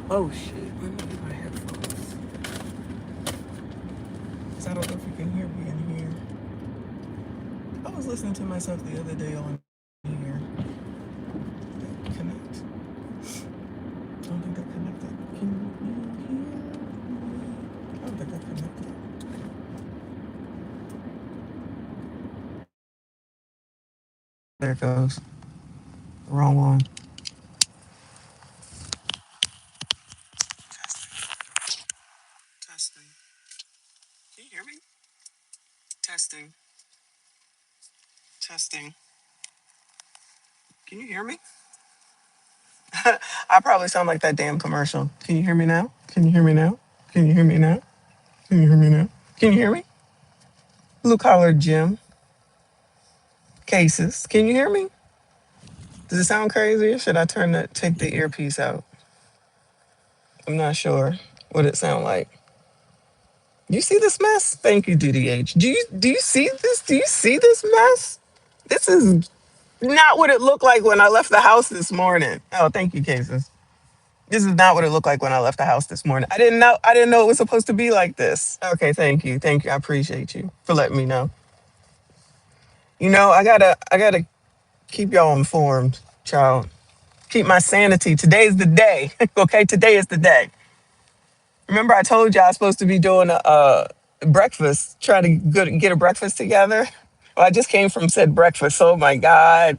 Oh shit, let me get my headphones. Because I don't know if you can hear me in here. I was listening to myself the other day on here. Connect. I don't think I connected. Can you hear me? I don't think I connected. There it goes. Wrong one. Testing. Can you hear me? Testing. Testing. Can you hear me? I probably sound like that damn commercial. Can you hear me now? Can you hear me now? Can you hear me now? Can you hear me now? Can you hear me? Blue collar Jim cases. Can you hear me? Does it sound crazy or should I take the earpiece out? I'm not sure what it sound like. You see this mess? Thank you, DDH. Do you see this? Do you see this mess? This is not what it looked like when I left the house this morning. Oh, thank you, cases. This is not what it looked like when I left the house this morning. I didn't know it was supposed to be like this. Okay, thank you. Thank you. I appreciate you for letting me know. I gotta keep y'all informed, child. Keep my sanity. Today's the day. Okay, today is the day. Remember, I told you I was supposed to be doing a breakfast, trying to get a breakfast together. Well, I just came from said breakfast. Oh my God.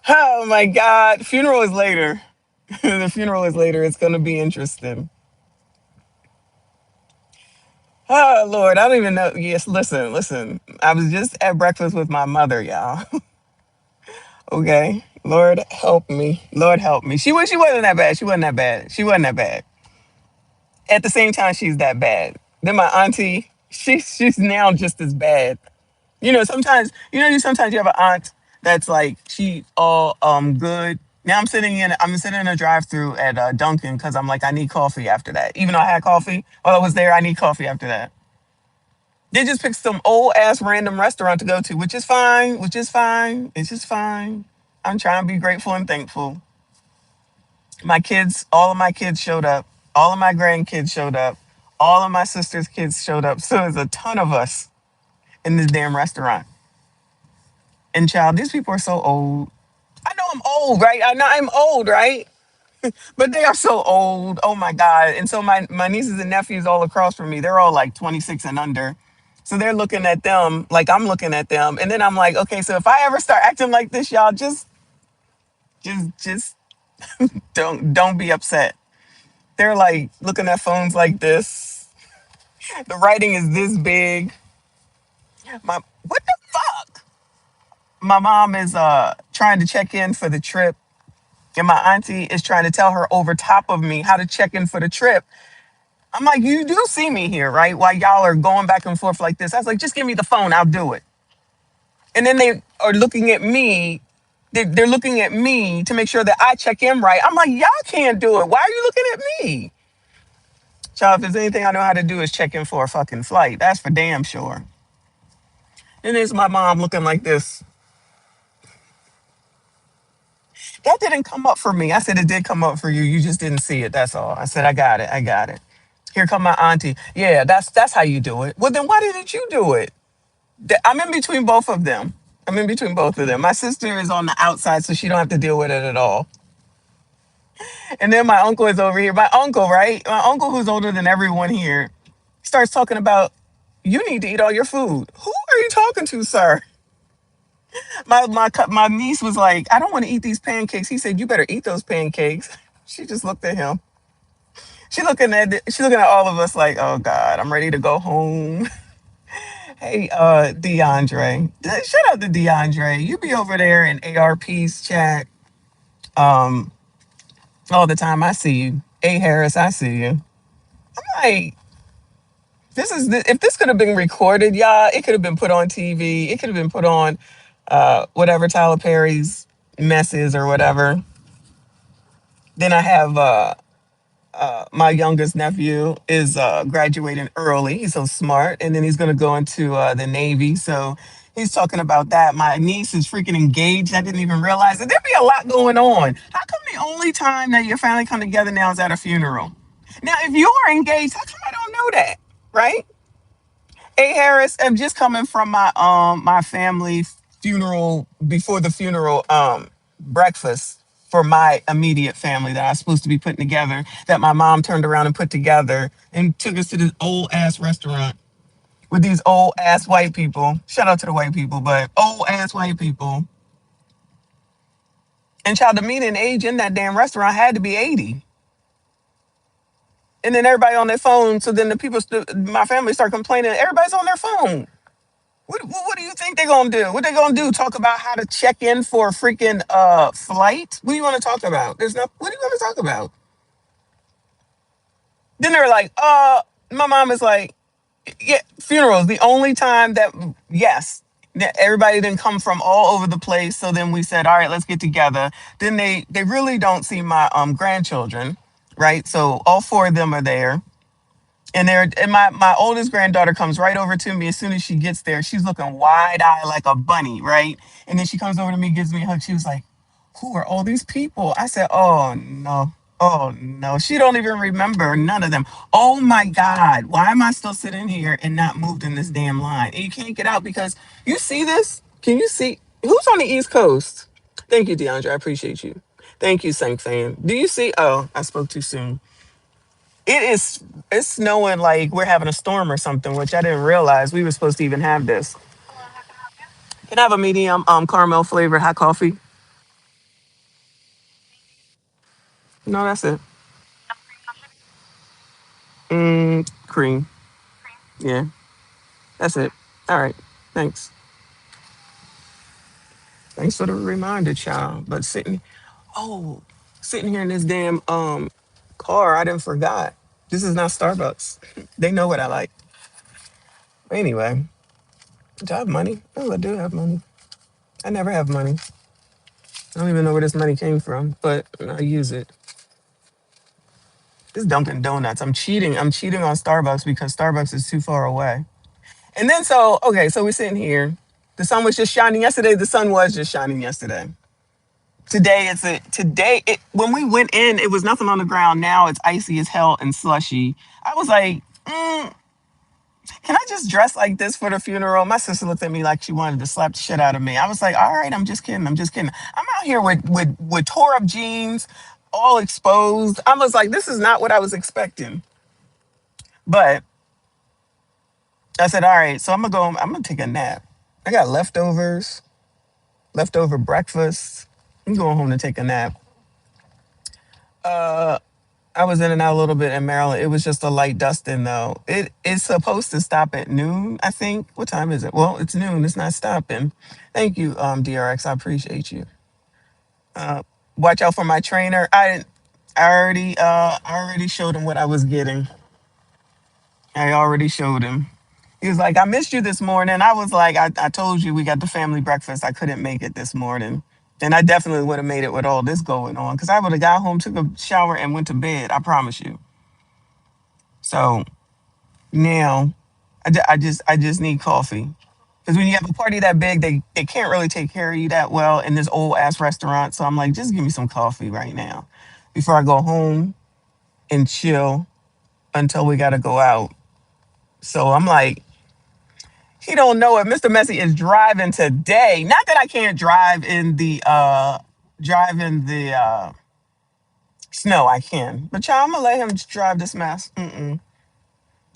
Oh my God. Funeral is later. The funeral is later. It's gonna be interesting. Oh Lord, I don't even know. Yes, listen, listen. I was just at breakfast with my mother, y'all. Okay. Lord help me. Lord help me. She wasn't that bad. She wasn't that bad. She wasn't that bad. At the same time, she's that bad. Then my auntie, she's now just as bad. Sometimes you have an aunt that's like she all good. Now I'm sitting in a drive-through at Dunkin' because I'm like I need coffee after that. Even though I had coffee while I was there, I need coffee after that. They just picked some old ass random restaurant to go to, which is fine, which is fine. It's just fine. I'm trying to be grateful and thankful. All of my kids showed up. All of my grandkids showed up. All of my sister's kids showed up. So there's a ton of us in this damn restaurant. And child, these people are so old. I know I'm old, right? I know I'm old, right? But they are so old. Oh my God. And so my nieces and nephews all across from me, they're all like 26 and under. So they're looking at them like I'm looking at them. And then I'm like, okay, so if I ever start acting like this, y'all just don't be upset. They're like looking at phones like this. The writing is this big. What the fuck? My mom is trying to check in for the trip, and my auntie is trying to tell her over top of me how to check in for the trip. I'm like, you do see me here, right? While y'all are going back and forth like this. I was like, just give me the phone, I'll do it. And then they are looking at me. They're looking at me to make sure that I check in right. I'm like, y'all can't do it. Why are you looking at me? Child, if there's anything I know how to do is check in for a fucking flight. That's for damn sure. And there's my mom looking like this. That didn't come up for me. I said it did come up for you. You just didn't see it. That's all. I said I got it. I got it. Here come my auntie. Yeah, that's how you do it. Well, then why didn't you do it? I'm in between both of them. I'm in between both of them. My sister is on the outside, so she don't have to deal with it at all. And then my uncle is over here. My uncle, right? My uncle, who's older than everyone here, starts talking about you need to eat all your food. Who are you talking to, sir? My niece was like, I don't want to eat these pancakes. He said, you better eat those pancakes. She just looked at him. She looking at all of us like, oh God, I'm ready to go home. Hey, DeAndre. Shout out to DeAndre. You be over there in ARP's chat all the time. I see you. A Harris, I see you. I'm like, if this could have been recorded, y'all, it could have been put on TV. It could have been put on whatever Tyler Perry's mess is or whatever. Then I have my youngest nephew is graduating early. He's so smart, and then he's going to go into the Navy. So He's talking about that. My niece is freaking engaged. I didn't even realize it. There'd be a lot going on. How come the only time that your family come together now is at a funeral? Now, if you are engaged, how come I don't know that? Right? Hey Harris, I'm just coming from my family funeral before the funeral breakfast for my immediate family that I was supposed to be putting together, that my mom turned around and put together and took us to this old ass restaurant with these old ass white people. Shout out to the white people, but old ass white people. And child, the median age in that damn restaurant had to be 80. And then everybody on their phone. So then the people, my family start complaining. Everybody's on their phone. What do you think they're gonna do? What they gonna do? Talk about how to check in for a freaking flight? What do you want to talk about? There's no. What do you want to talk about? Then they're like, my mom is like, yeah, funerals. The only time that yes, that everybody didn't come from all over the place. So then we said, all right, let's get together. Then they really don't see my grandchildren, right? So all four of them are there. And my oldest granddaughter comes right over to me as soon as she gets there. She's looking wide eyed like a bunny, right? And then she comes over to me, gives me a hug. She was like, "Who are all these people?" I said, "Oh no, oh no." She don't even remember none of them. Oh my God, why am I still sitting here and not moved in this damn line? And you can't get out because you see this. Can you see who's on the East Coast? Thank you, DeAndre. I appreciate you. Thank you, Sank Fan. Do you see? Oh, I spoke too soon. It is it's snowing like we're having a storm or something, which I didn't realize we were supposed to even have this. Can I have a medium caramel flavored hot coffee? No, that's it. Cream. Yeah, that's it. All right. Thanks. Thanks for the reminder, child. But oh, sitting here in this damn car, I didn't forgot. This is not Starbucks. They know what I like. Anyway, do I have money? Oh, I do have money. I never have money. I don't even know where this money came from, but I use it. This Dunkin' Donuts. I'm cheating. I'm cheating on Starbucks because Starbucks is too far away. And then okay, so we're sitting here. The sun was just shining yesterday. The sun was just shining yesterday. When we went in, it was nothing on the ground. Now it's icy as hell and slushy. I was like, can I just dress like this for the funeral? My sister looked at me like she wanted to slap the shit out of me. I was like, all right, I'm just kidding. I'm just kidding. I'm out here with tore up jeans, all exposed. I was like, this is not what I was expecting. But I said, all right, so I'm gonna take a nap. I got leftovers, leftover breakfast. I'm going home to take a nap. I was in and out a little bit in Maryland. It was just a light dusting though. It's supposed to stop at noon, I think. What time is it? Well, it's noon. It's not stopping. Thank you, DRX. I appreciate you. Watch out for my trainer. I already showed him what I was getting. I already showed him. He was like, I missed you this morning. I was like, I told you we got the family breakfast. I couldn't make it this morning. And I definitely would have made it with all this going on because I would have got home, took a shower, and went to bed. I promise you. So now I just need coffee. Because when you have a party that big, they can't really take care of you that well in this old ass restaurant. So I'm like, just give me some coffee right now before I go home and chill until we got to go out. So I'm like, he don't know it. Mr. Messy is driving today. Not that I can't drive in the snow. I can, but y'all, I'm gonna let him drive this mess. Mm-mm.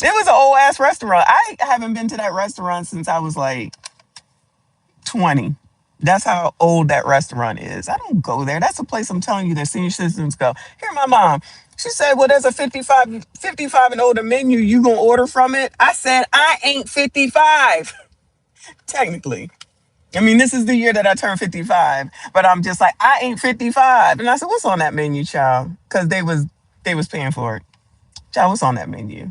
It was an old ass restaurant. I haven't been to that restaurant since I was like 20. That's how old that restaurant is. I don't go there. That's a place I'm telling you that senior citizens go. Here, my mom. She said, well, there's a 55 and older menu. You gonna order from it? I said, I ain't 55. Technically. I mean, this is the year that I turned 55, but I'm just like, I ain't 55. And I said, what's on that menu, child? Because they was paying for it. Child, what's on that menu?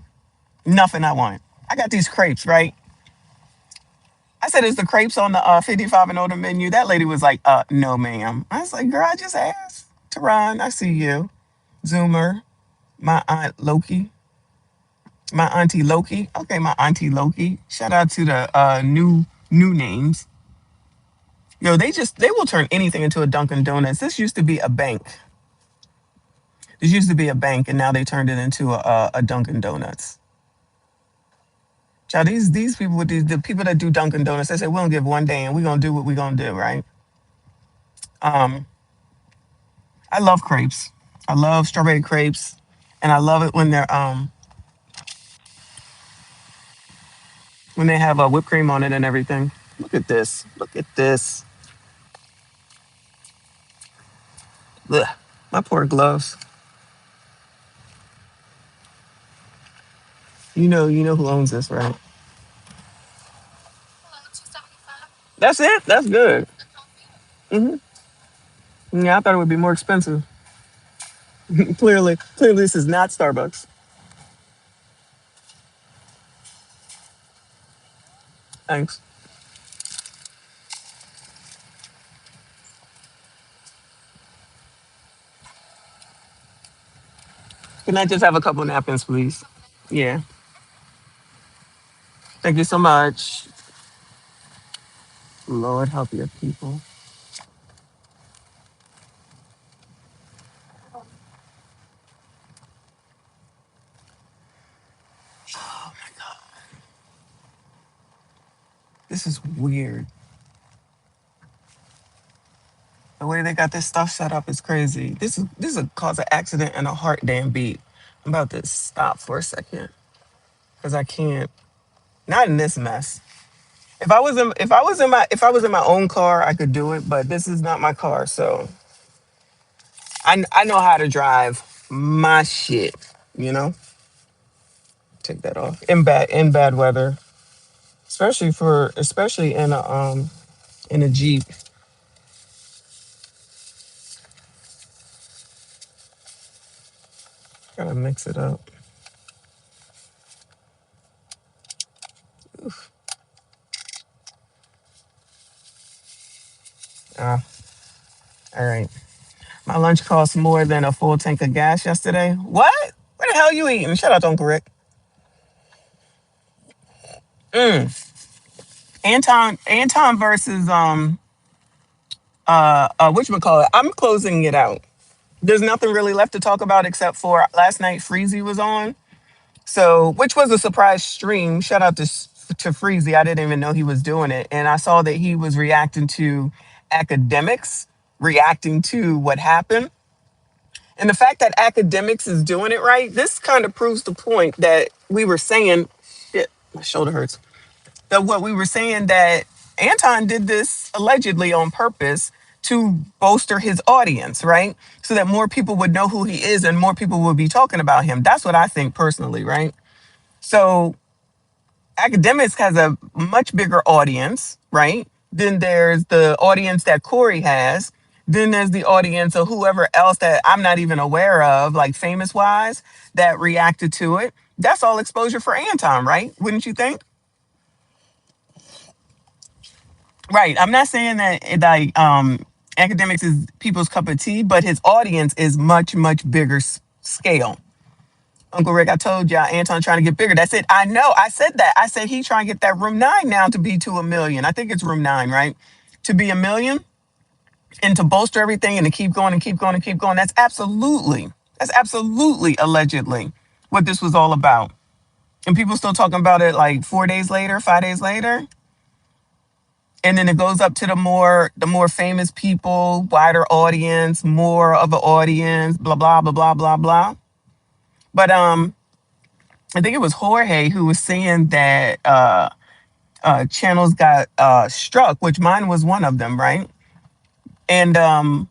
Nothing I want. I got these crepes, right? I said, is the crepes on the 55 and older menu? That lady was like, no, ma'am. I was like, girl, I just asked. Teron, I see you. Zoomer, my aunt Loki, my auntie Loki. Okay, my auntie Loki. Shout out to the new names. Yo, they will turn anything into a Dunkin' Donuts. This used to be a bank. This used to be a bank, and now they turned it into a Dunkin' Donuts. Child, these people with the people that do Dunkin' Donuts, they say we don't give one day, and we're gonna do what we're gonna do, right? Um, I love crepes. I love strawberry crepes, and I love it when they have whipped cream on it and everything. Look at this. Look at this. Ugh, my poor gloves. You know who owns this, right? That's it. That's good. Hmm. Yeah, I thought it would be more expensive. Clearly, this is not Starbucks. Thanks. Can I just have a couple napkins, please? Yeah. Thank you so much. Lord help your people. This is weird. The way they got this stuff set up is crazy. This is a cause an accident and a heart damn beat. I'm about to stop for a second because I can't. Not in this mess. If I was in my own car, I could do it. But this is not my car, so I know how to drive my shit. You know, take that off in bad weather, especially in a Jeep. Gotta mix it up. Ah, all right. My lunch cost more than a full tank of gas yesterday. What? Where the hell you eating? Shout out to Uncle Rick. Mm. Anton versus whatchamacallit. I'm closing it out. There's nothing really left to talk about except for last night Freezy was on. So, which was a surprise stream. Shout out to Freezy. I didn't even know he was doing it. And I saw that he was reacting to academics, reacting to what happened. And the fact that academics is doing it right, this kind of proves the point that we were saying, shit, my shoulder hurts. That what we were saying that Anton did this allegedly on purpose to bolster his audience, right? So that more people would know who he is and more people would be talking about him. That's what I think personally, right? So academics has a much bigger audience, right? Then there's the audience that Corey has. Then there's the audience of whoever else that I'm not even aware of, like famous wise, that reacted to it. That's all exposure for Anton, right? Wouldn't you think? Right. I'm not saying that like academics is people's cup of tea, but his audience is much, much bigger scale. Uncle Rick, I told y'all Anton trying to get bigger. That's it. I know. I said that. I said he trying to get that room 9 now to be to 1 million. I think it's room 9, right? To be 1 million and to bolster everything and to keep going and keep going and keep going. That's absolutely allegedly what this was all about. And people still talking about it like 4 days later, 5 days later. And then it goes up to the more famous people, wider audience, more of an audience, blah blah blah blah blah blah. But I think it was Jorge who was saying that channels got struck, which mine was one of them, right? And I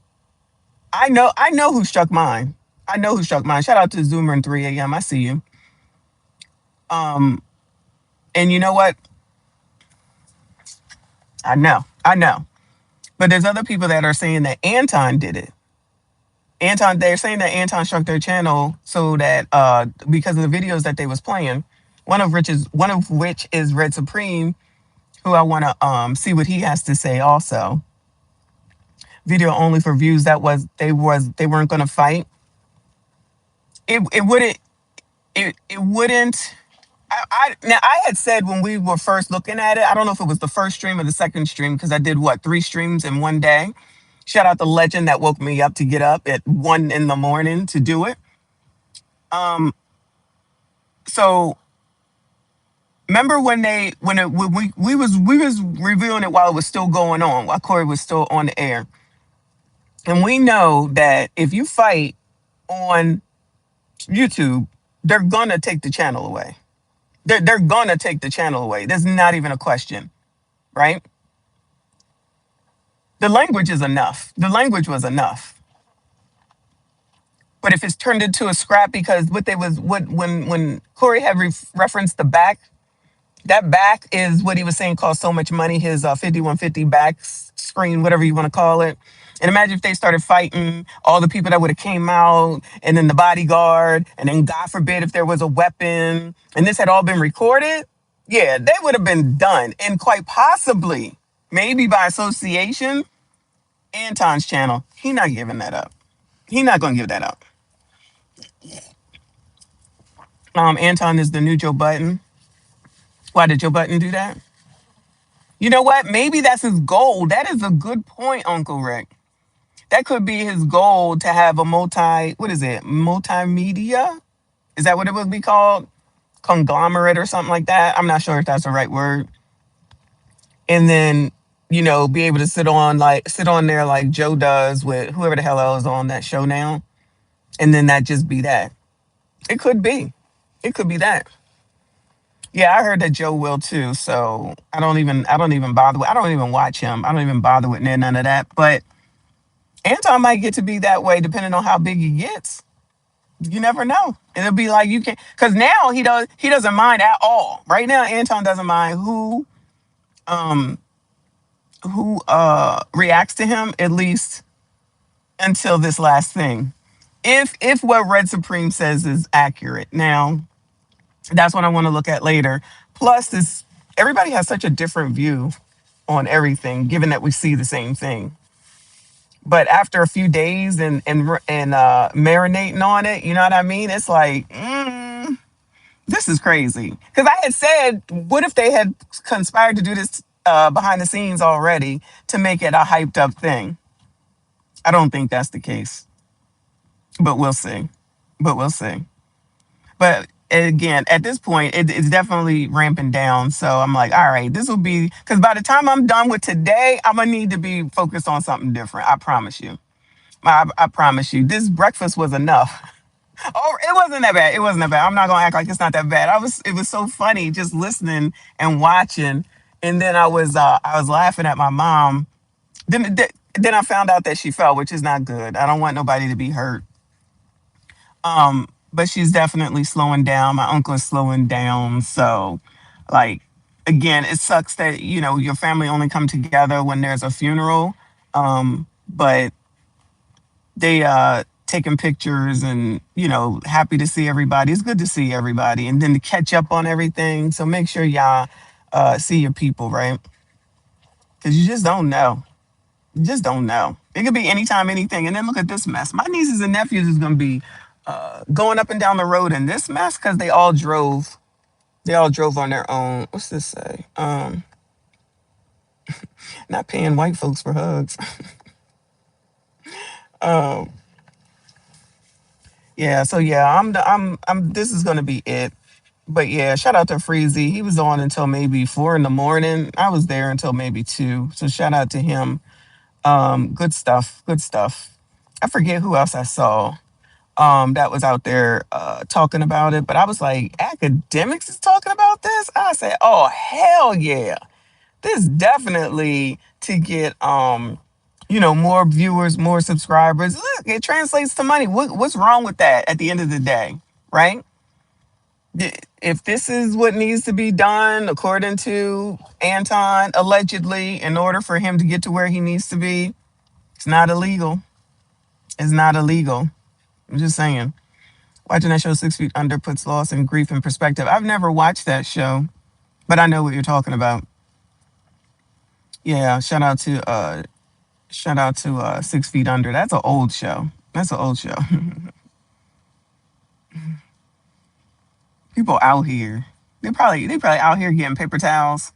know who struck mine. I know who struck mine. Shout out to Zoomer and 3 a.m. I see you. Um, and you know what? I know. But there's other people that are saying that Anton did it. They're saying that Anton struck their channel so that because of the videos that they was playing, one of which is Red Supreme, who I want to see what he has to say also. Video only for views. They weren't going to fight. It wouldn't. It wouldn't. Now I had said when we were first looking at it, I don't know if it was the first stream or the second stream because I did what, 3 streams in one day. Shout out the legend that woke me up to get up at 1 in the morning to do it. Um, so remember when we was reviewing it while it was still going on, while Corey was still on the air, and we know that if you fight on YouTube, they're gonna take the channel away. They're gonna take the channel away. There's not even a question, right? The language is enough. The language was enough. But if it's turned into a scrap, because what they was what when Corey had referenced the back, that back is what he was saying cost so much money. His 5150 back screen, whatever you want to call it. And imagine if they started fighting all the people that would have came out, and then the bodyguard, and then God forbid if there was a weapon, and this had all been recorded. Yeah, they would have been done, and quite possibly, maybe by association, Anton's channel. He not giving that up. He not gonna give that up. Anton is the new Joe Button. Why did Joe Button do that? You know what? Maybe that's his goal. That is a good point, Uncle Rick. That could be his goal to have a what is it? Multimedia? Is that what it would be called? Conglomerate or something like that. I'm not sure if that's the right word. And then, be able to sit on there like Joe does with whoever the hell else is on that show now. And then that just be that. It could be. It could be that. Yeah, I heard that Joe will too. So I don't even bother I don't even watch him. I don't even bother with none of that. But Anton might get to be that way depending on how big he gets. You never know. It'll be like you can, because now he doesn't mind at all. Right now, Anton doesn't mind um who reacts to him, at least until this last thing. If what Red Supreme says is accurate. Now, that's what I want to look at later. Plus, this everybody has such a different view on everything, given that we see the same thing. But after a few days and marinating on it, you know what I mean? It's like, this is crazy. Because I had said, what if they had conspired to do this behind the scenes already to make it a hyped up thing? I don't think that's the case, but we'll see. But we'll see. But again, at this point, it's definitely ramping down. So I'm like, all right, this will be, because by the time I'm done with today, I'm going to need to be focused on something different. I promise you. I promise you. This breakfast was enough. Oh, it wasn't that bad. It wasn't that bad. I'm not going to act like it's not that bad. It was so funny just listening and watching. And then I was laughing at my mom. Then I found out that she fell, which is not good. I don't want nobody to be hurt. But she's definitely slowing down. My uncle is slowing down. So, like, again, it sucks that, your family only come together when there's a funeral. But they taking pictures and, happy to see everybody. It's good to see everybody. And then to catch up on everything. So make sure y'all see your people, right? Because you just don't know. You just don't know. It could be anytime, anything. And then look at this mess. My nieces and nephews is going to be going up and down the road in this mess because they all drove. They all drove on their own. What's this say? Not paying white folks for hugs. um, yeah. So yeah, I'm. This is gonna be it. But yeah, shout out to Freezy. He was on until maybe 4 in the morning. I was there until maybe 2. So shout out to him. Good stuff. Good stuff. I forget who else I saw that was out there talking about it. But I was like, academics is talking about this? I said, oh, hell yeah. This definitely to get, more viewers, more subscribers. Look, it translates to money. What's wrong with that at the end of the day, right? If this is what needs to be done, according to Anton, allegedly, in order for him to get to where he needs to be, it's not illegal. It's not illegal. I'm just saying. Watching that show 6 Feet Under puts loss and grief in perspective. I've never watched that show, but I know what you're talking about. Yeah, shout out to 6 Feet Under. That's an old show. That's an old show. People out here. They probably out here getting paper towels.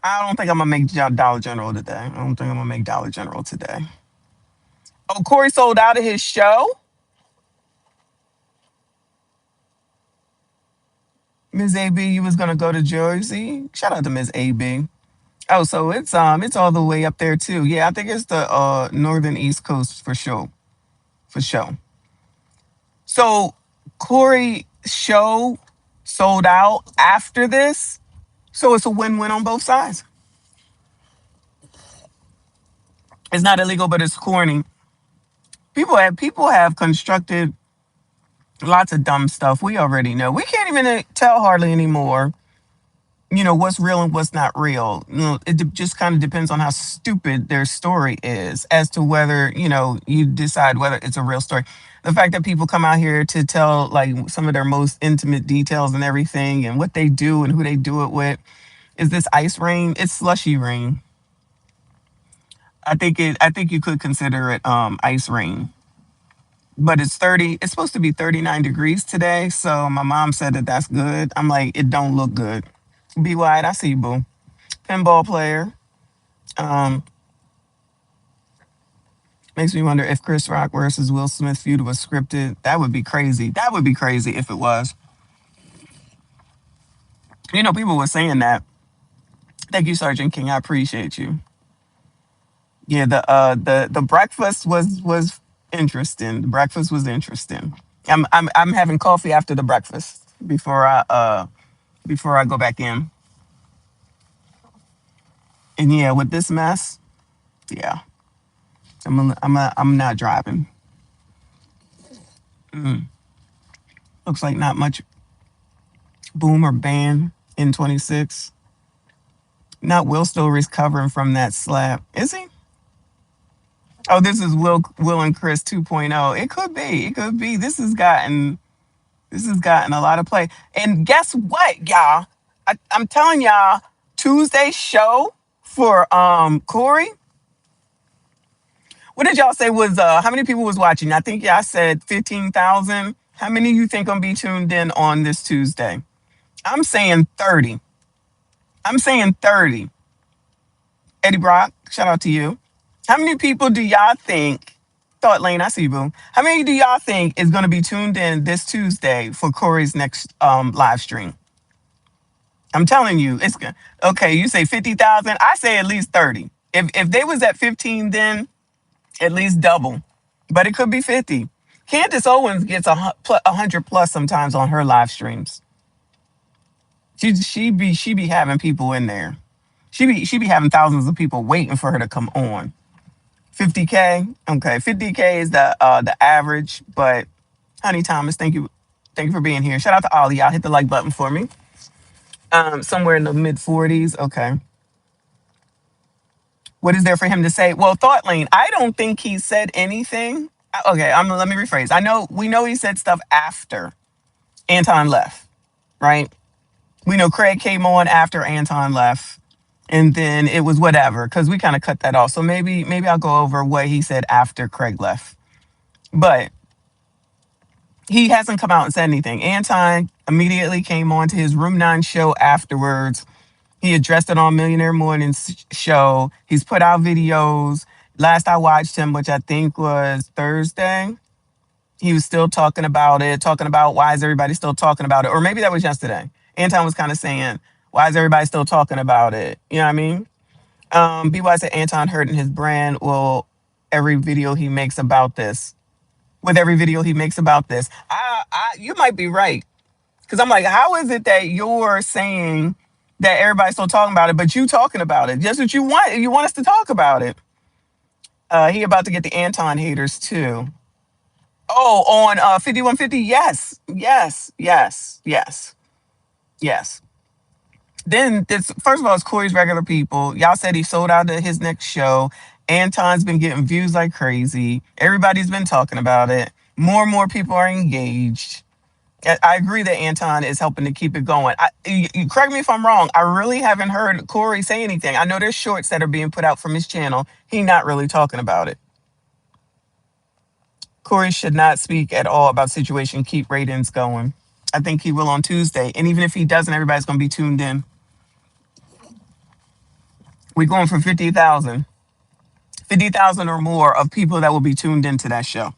I don't think I'm gonna make Dollar General today. I don't think I'm gonna make Dollar General today. Oh, Corey sold out of his show. Ms. AB, you was gonna go to Jersey. Shout out to Ms. AB. Oh, so it's all the way up there too. Yeah, I think it's the northern East Coast for sure. For sure. So Corey show sold out after this. So it's a win-win on both sides. It's not illegal, but it's corny. People have constructed lots of dumb stuff. We already know. We can't even tell hardly anymore, what's real and what's not real. Just kind of depends on how stupid their story is as to whether, you decide whether it's a real story. The fact that people come out here to tell like some of their most intimate details and everything and what they do and who they do it with. Is this ice rain? It's slushy rain. I think you could consider it ice rain. But it's supposed to be 39 degrees today, so my mom said that that's good. I'm like, it don't look good. Be wide, I see you, boo. Pinball player. Um, Makes me wonder if Chris Rock versus Will Smith feud was scripted. That would be crazy. That would be crazy if it was. People were saying that. Thank you, Sergeant King. I appreciate you. Yeah, the breakfast was interesting. The breakfast was interesting. I'm having coffee after the breakfast before I go back in. And yeah, with this mess, yeah, I'm not driving. Looks like not much boom or ban in 26. Not Will still recovering from that slap. Is he? Oh, this is Will and Chris 2.0. It could be. It could be. This has gotten a lot of play. And guess what, y'all? I'm telling y'all, Tuesday's show for Corey. What did y'all say was how many people was watching? I think y'all said 15,000. How many you think gonna be tuned in on this Tuesday? I'm saying 30. I'm saying 30. Eddie Brock, shout out to you. How many people do y'all think? Thought Lane, I see you, boo. How many do y'all think is going to be tuned in this Tuesday for Corey's next live stream? I'm telling you, it's good. Okay, you say 50,000. I say at least 30. If they was at 15, then at least double. But it could be 50. Candace Owens gets 100 plus sometimes on her live streams. She be having people in there. She be having thousands of people waiting for her to come on. 50K. Okay, 50K is the average. But honey Thomas, thank you for being here. Shout out to all of y'all. Hit the like button for me. Somewhere in the mid 40s. Okay. What is there for him to say? Well, Thought Lane, I don't think he said anything. Okay, let me rephrase. We know he said stuff after Anton left, right? We know Craig came on after Anton left, and then it was whatever because we kind of cut that off. So maybe I'll go over what he said after Craig left, but he hasn't come out and said anything. Anton immediately came on to his Room 9 show afterwards. He addressed it on Millionaire Morning's show. He's put out videos. Last I watched him, which I think was Thursday, he was still talking about it, talking about why is everybody still talking about it? Or maybe that was yesterday. Anton was kind of saying, why is everybody still talking about it? You know what I mean? BY said Anton hurting his brand. Well, every video he makes about this. With every video he makes about this. You might be right. Because I'm like, how is it that you're saying that everybody's still talking about it, but you talking about it? Just what you want. You want us to talk about it. He about to get the Anton haters too. Oh, on 5150? Yes. Yes. Yes. Yes. Yes. Then this first of all, it's Corey's regular people. Y'all said he sold out to his next show. Anton's been getting views like crazy. Everybody's been talking about it. More and more people are engaged. I agree that Anton is helping to keep it going. Correct me if I'm wrong. I really haven't heard Corey say anything. I know there's shorts that are being put out from his channel. He's not really talking about it. Corey should not speak at all about situation. Keep ratings going. I think he will on Tuesday. And even if he doesn't, everybody's going to be tuned in. We're going for 50,000. 50,000 or more of people that will be tuned into that show.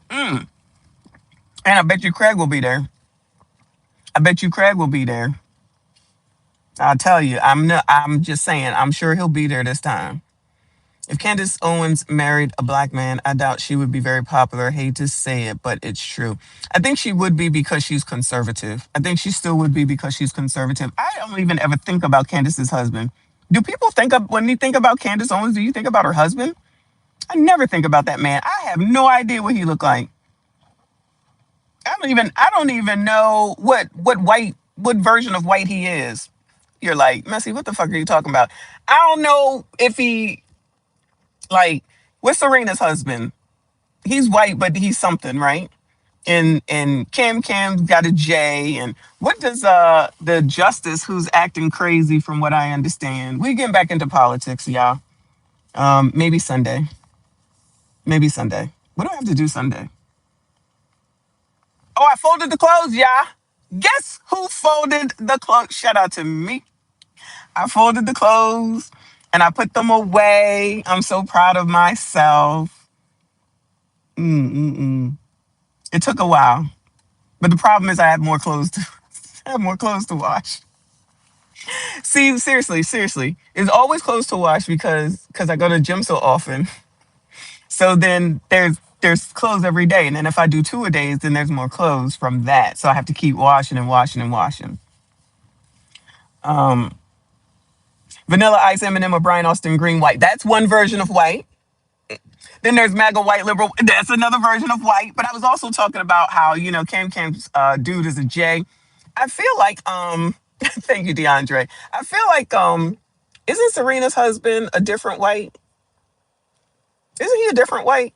And I bet you Craig will be there. I bet you Craig will be there. I'll tell you, I'm just saying, I'm sure he'll be there this time. If Candace Owens married a black man, I doubt she would be very popular. Hate to say it, but it's true. I think she would be because she's conservative. I think she still would be because she's conservative. I don't even ever think about Candace's husband. Do people think of when you think about Candace Owens, do you think about her husband? I never think about that man. I have no idea what he looked like. I don't even know what version of white he is. You're like, Messy, what the fuck are you talking about? I don't know if he like what's Serena's husband? He's white, but he's something, right? And Cam's got a J. And what does the justice who's acting crazy from what I understand? We're getting back into politics, y'all. Maybe Sunday. Maybe Sunday. What do I have to do Sunday? Oh, I folded the clothes, y'all. Guess who folded the clothes? Shout out to me. I folded the clothes and I put them away. I'm so proud of myself. Mm-mm-mm. It took a while, but the problem is I have more clothes to I have more clothes to wash. See, seriously, it's always clothes to wash because I go to the gym so often. So then there's clothes every day, and then if I do two a days, then there's more clothes from that. So I have to keep washing and washing and washing. Vanilla Ice, Eminem, or Brian Austin Green White. That's one version of white. Then there's MAGA white liberal. That's another version of white. But I was also talking about how Cam's dude is a J. I feel like thank you, DeAndre. I feel like isn't Serena's husband a different white? Isn't he a different white?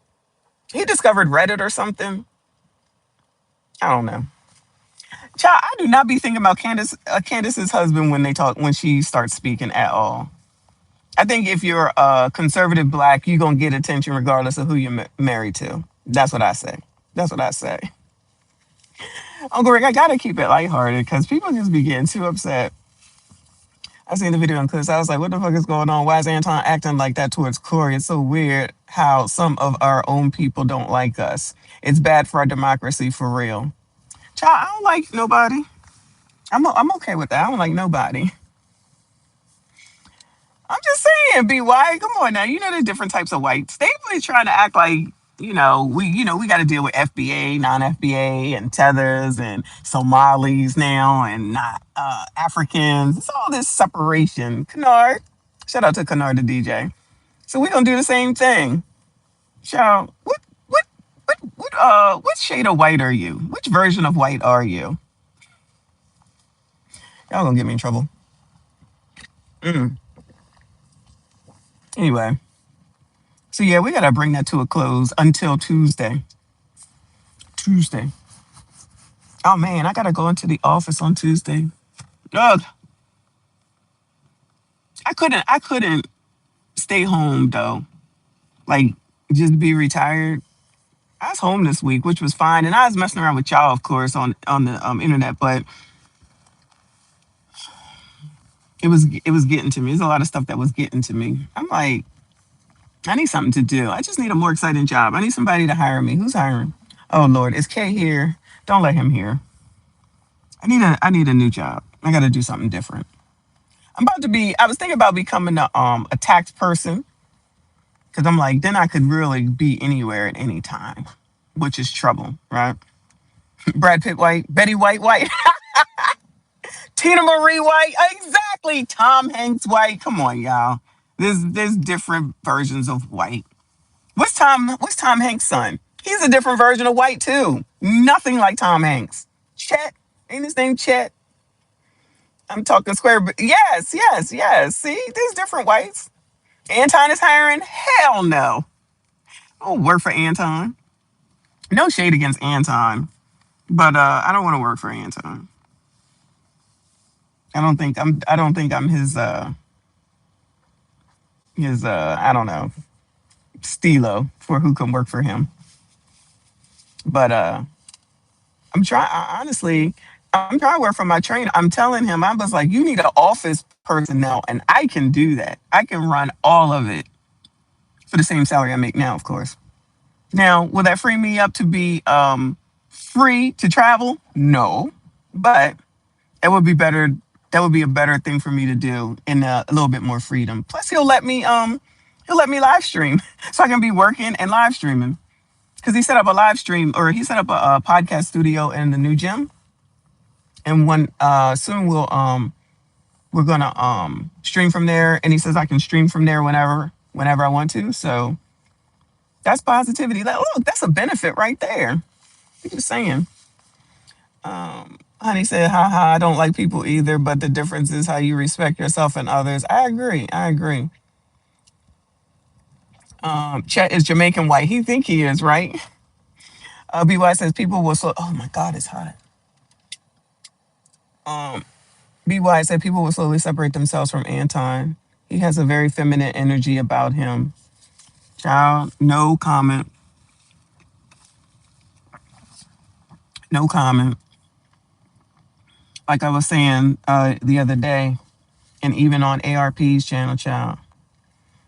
He discovered Reddit or something. I don't know. Child, I do not be thinking about Candace's husband when she starts speaking at all. I think if you're a conservative black, you're gonna get attention regardless of who you're married to. That's what I say. That's what I say. Uncle Rick, I gotta keep it lighthearted because people just be getting too upset. I seen the video on clips. I was like, what the fuck is going on? Why is Anton acting like that towards Corey? It's so weird how some of our own people don't like us. It's bad for our democracy for real. Child, I don't like nobody. I'm okay with that. I don't like nobody. I'm just saying, be white. Come on now. You know there's different types of whites. They really trying to act like, we got to deal with FBA, non-FBA, and tethers and Somalis now and not Africans. It's all this separation. Kennard. Shout out to Kennard the DJ. So we're gonna do the same thing. Child, what shade of white are you? Which version of white are you? Y'all gonna get me in trouble. Anyway. So yeah, we gotta bring that to a close until Tuesday. Tuesday. Oh man, I gotta go into the office on Tuesday. Ugh. I couldn't stay home though. Like just be retired. I was home this week, which was fine, and I was messing around with y'all, of course, on the internet. But it was getting to me. There's a lot of stuff that was getting to me. I'm like, I need something to do. I just need a more exciting job. I need somebody to hire me. Who's hiring? Oh Lord, is Kay here? Don't let him here. I need a new job. I got to do something different. I was thinking about becoming a tax person because I'm like, then I could really be anywhere at any time, which is trouble, right? Brad Pitt white, Betty White white, Tina Marie white, exactly. Tom Hanks white. Come on, y'all. There's different versions of white. What's Tom Hanks' son? He's a different version of white too. Nothing like Tom Hanks. Chet, ain't his name Chet? I'm talking square, but yes. See, there's different whites. Anton is hiring? Hell no. I don't work for Anton. No shade against Anton, but I don't want to work for Anton. I don't think I'm his I don't know, stilo for who can work for him. But Honestly, I'm trying to work for my trainer. I'm telling him, I was like, you need an office person now, and I can do that. I can run all of it for the same salary I make now, of course. Now, will that free me up to be free to travel? No, but it would be better. That would be a better thing for me to do, and a little bit more freedom. Plus, he'll let me live stream, so I can be working and live streaming. Because he set up a live stream, or he set up a podcast studio in the new gym, and when soon we're gonna stream from there. And he says I can stream from there whenever I want to. So that's positivity. Look, that's a benefit right there. I'm just saying. Honey said, haha, I don't like people either, but the difference is how you respect yourself and others. I agree. I agree. Chet is Jamaican white. He think he is, right? BY says people will oh my God, it's hot. BY said people will slowly separate themselves from Anton. He has a very feminine energy about him. Child, no comment. No comment. Like I was saying the other day, and even on ARP's channel, child.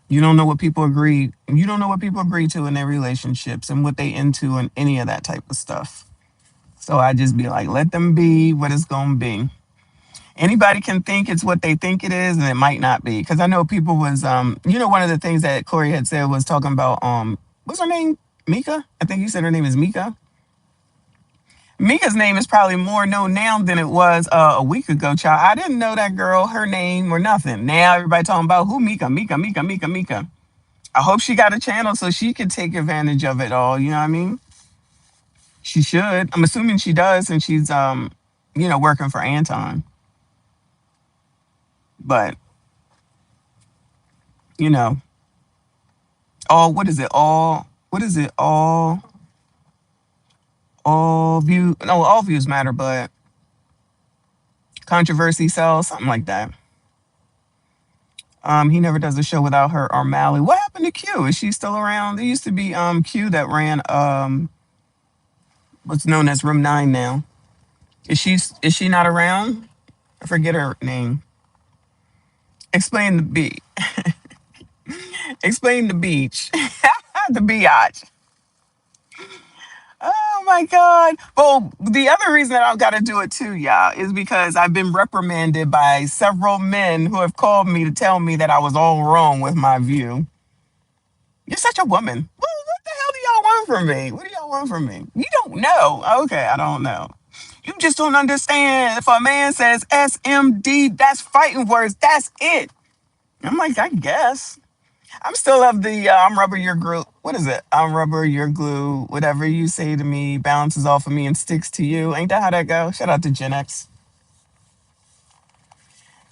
You don't know what people agree. You don't know what people agree to in their relationships and what they into and any of that type of stuff. So I just be like, let them be what it's gonna be. Anybody can think it's what they think it is, and it might not be. Because I know people was, one of the things that Corey had said was talking about, what's her name? Mika? I think you said her name is Mika. Mika's name is probably more known now than it was a week ago, child. I didn't know that girl, her name or nothing. Now everybody talking about who Mika, Mika, Mika, Mika, Mika. I hope she got a channel so she could take advantage of it all. You know what I mean? She should. I'm assuming she does, and she's working for Anton. But you know, all what is it? All what is it? All view no, all views matter, but controversy sells, something like that. He never does a show without her or Mally. What happened to Q? Is she still around? There used to be Q that ran what's known as Room 9 now. Is she not around? I forget her name. Explain the beach. Explain the beach. The biatch. Oh my God. Well, the other reason that I've got to do it too, y'all, is because I've been reprimanded by several men who have called me to tell me that I was all wrong with my view. You're such a woman. Well, what the hell do y'all want from me? What do y'all want from me? You don't know. Okay, I don't know. You just don't understand. If a man says SMD, that's fighting words. That's it. I'm like, I guess. I'm still of the I'm rubber, your glue. What is it? I'm rubber, your glue. Whatever you say to me bounces off of me and sticks to you. Ain't that how that go? Shout out to Gen X.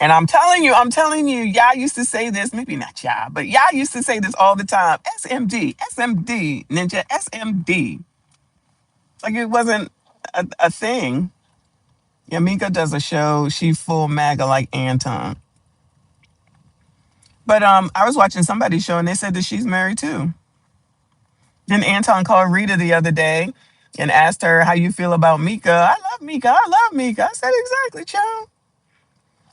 And I'm telling you, y'all used to say this, maybe not y'all, but y'all used to say this all the time. SMD, SMD, Ninja, SMD. Like it wasn't a thing. Yeah, Mika does a show. She full MAGA like Anton. But I was watching somebody's show and they said that she's married too. Then Anton called Rita the other day and asked her how you feel about Mika. I love Mika. I love Mika. I said, exactly, child.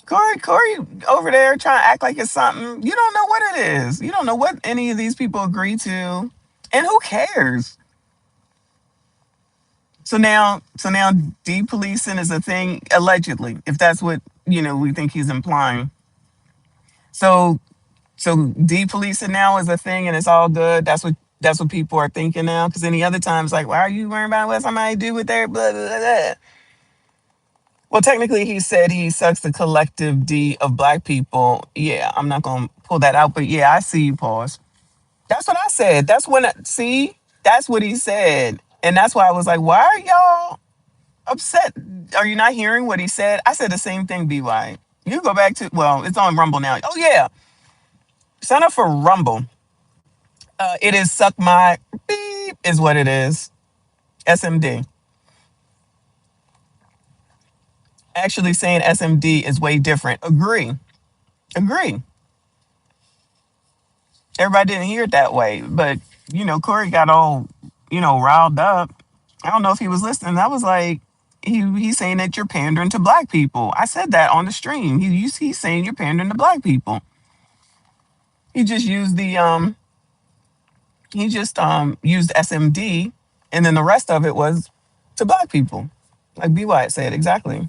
Corey over there trying to act like it's something. You don't know what it is. You don't know what any of these people agree to. And who cares? So now depolicing is a thing, allegedly, if that's what, we think he's implying. So so depolicing now is a thing and it's all good. That's what people are thinking now. Because any other times, like, why are you worrying about what somebody do with their blah blah blah? Well, technically, he said he sucks the collective D of black people. Yeah, I'm not gonna pull that out, but yeah, I see you. Pause. That's what I said. See, that's what he said, and that's why I was like, why are y'all upset? Are you not hearing what he said? I said the same thing. By you go back to it's on Rumble now. Oh yeah, sign up for Rumble. It is suck my beep is what it is. SMD. Actually saying SMD is way different. Agree. Agree. Everybody didn't hear it that way, but Corey got all riled up. I don't know if he was listening. I was like, He's saying that you're pandering to black people. I said that on the stream. He's saying you're pandering to black people. He just used the used SMD, and then the rest of it was to black people, like B White said exactly.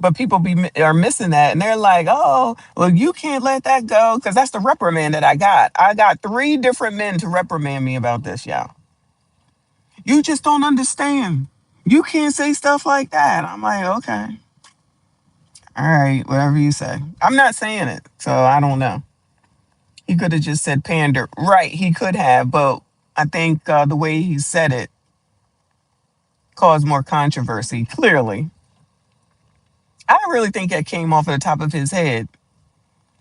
But people are missing that, and they're like, "Oh, well, you can't let that go," because that's the reprimand that I got. I got 3 different men to reprimand me about this, y'all. You just don't understand. You can't say stuff like that. I'm like, okay, all right, whatever you say. I'm not saying it, so I don't know. He could have just said pander, right? He could have, but I think the way he said it caused more controversy. Clearly, I really think it came off of the top of his head.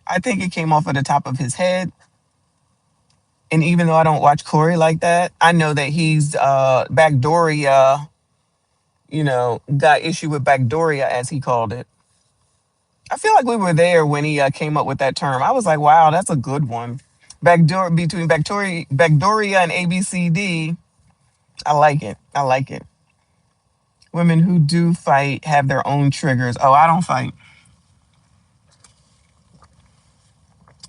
I think it came off of the top of his head. And even though I don't watch Corey like that, I know that he's Backdoria, got issue with Backdoria, as he called it. I feel like we were there when he came up with that term. I was like, wow, that's a good one. Backdoor between Backdoria and ABCD. I like it. I like it. Women who do fight have their own triggers. Oh, I don't fight.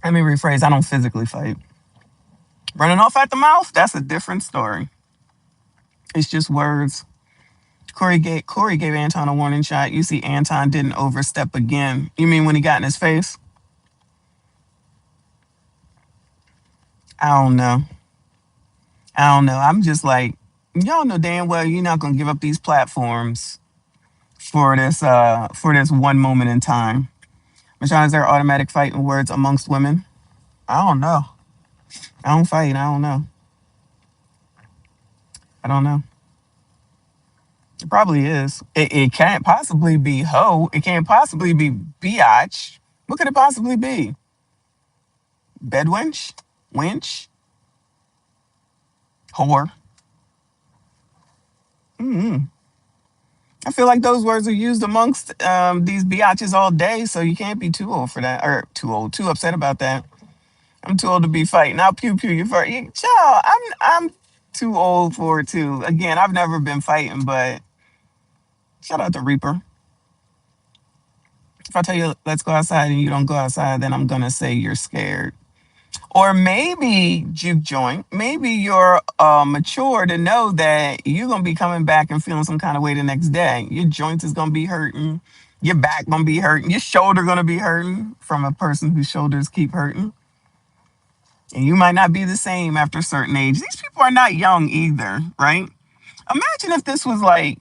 Let me rephrase. I don't physically fight. Running off at the mouth, that's a different story. It's just words. Corey gave Anton a warning shot. You see, Anton didn't overstep again. You mean when he got in his face? I don't know. I don't know. I'm just like, y'all know damn well you're not gonna give up these platforms for this one moment in time. Michon, is there automatic fighting words amongst women? I don't know. I don't fight. I don't know. I don't know. It probably is. It can't possibly be hoe. It can't possibly be biatch. What could it possibly be? Bedwench? Winch? Whore? Mm-hmm. I feel like those words are used amongst these biatches all day, so you can't be too old for that, or too old, too upset about that. I'm too old to be fighting. I'll pew pew you first. Child, I'm too old for it too. Again, I've never been fighting, but shout out to Reaper. If I tell you let's go outside and you don't go outside, then I'm gonna say you're scared. Or maybe juke joint. Maybe you're mature to know that you're gonna be coming back and feeling some kind of way the next day. Your joints is gonna be hurting. Your back gonna be hurting. Your shoulder gonna be hurting from a person whose shoulders keep hurting. And you might not be the same after a certain age. These people are not young either, right? Imagine if this was like,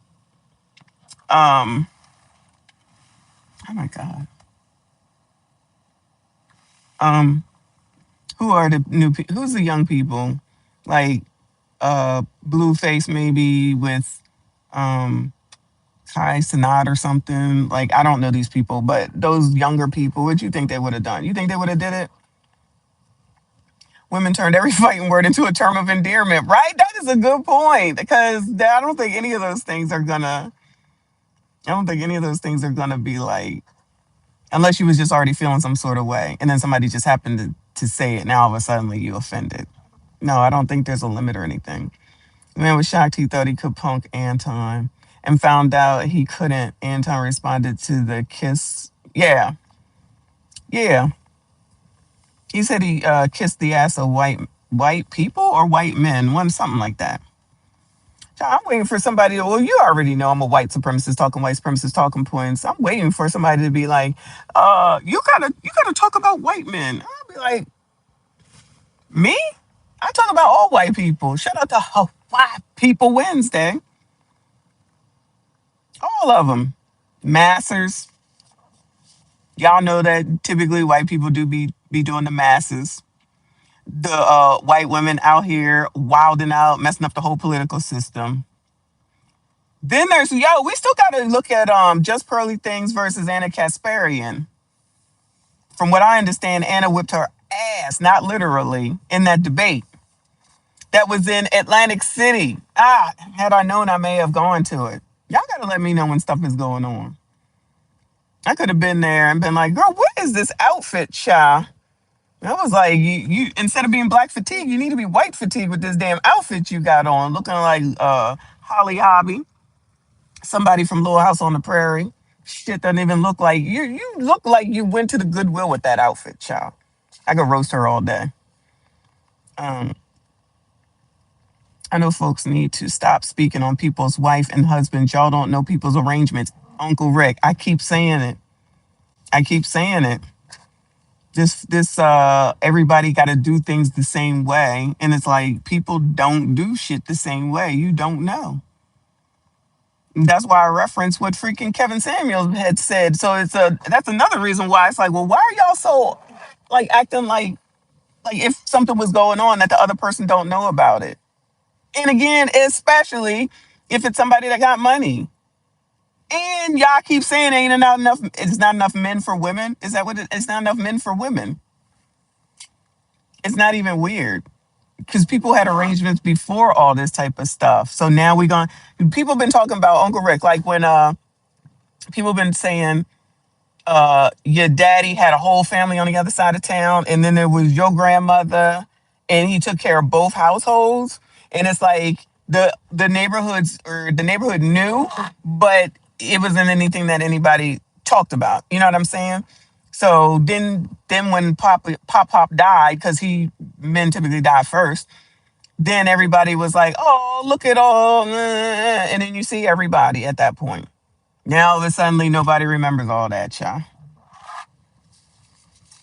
um, oh my God, um, who are the who's the young people? Like, Blueface maybe with, um, Kai Sanat or something. Like, I don't know these people, but those younger people, what you think they would have done? You think they would have did it? Women turned every fighting word into a term of endearment, right? That is a good point because I don't think any of those things are gonna. I don't think any of those things are gonna be like, unless you was just already feeling some sort of way, and then somebody just happened to say it. Now all of a sudden you offended. No, I don't think there's a limit or anything. The man was shocked. He thought he could punk Anton, and found out he couldn't. Anton responded to the kiss. Yeah, yeah. He said he kissed the ass of white people or white men, one something like that. So I'm waiting for somebody to, well, you already know I'm a white supremacist talking points. I'm waiting for somebody to be like, you gotta talk about white men. I'll be like, me? I talk about all white people. Shout out to White People Wednesday. All of them. Massers. Y'all know that typically white people do be doing the masses. The white women out here wilding out, messing up the whole political system. Then there's we still gotta look at Just Pearly Things versus Anna Kasparian. From what I understand, Anna whipped her ass, not literally, in that debate. That was in Atlantic City. Had I known, I may have gone to it. Y'all gotta let me know when stuff is going on. I could have been there and been like, girl, what is this outfit, child? I was like, you instead of being black fatigue, you need to be white fatigue with this damn outfit you got on, looking like Holly Hobby. somebody from Little House on the Prairie. Shit doesn't even look like you. You look like you went to the Goodwill with that outfit, child. I could roast her all day. Um, I know folks need to stop speaking on people's wife and husbands. Y'all don't know people's arrangements. Uncle Rick, I keep saying it. I keep saying it. This everybody got to do things the same way, and it's like people don't do shit the same way. You don't know. That's why I referenced what freaking Kevin Samuels had said. So that's another reason why it's like, well, why are y'all so like acting like if something was going on that the other person don't know about it? And again, especially if it's somebody that got money. And y'all keep saying ain't not enough. It's not enough men for women. Is that what it's not enough men for women? It's not even weird because people had arrangements before all this type of stuff. So now we going. People been talking about Uncle Rick, like when people been saying your daddy had a whole family on the other side of town, and then there was your grandmother, and he took care of both households. And it's like the neighborhoods or the neighborhood knew, but it wasn't anything that anybody talked about. You know what I'm saying? So then when Pop died, because he men typically die first, then everybody was like, "Oh, look at all," and then you see everybody at that point. Now all of a sudden, nobody remembers all that, child.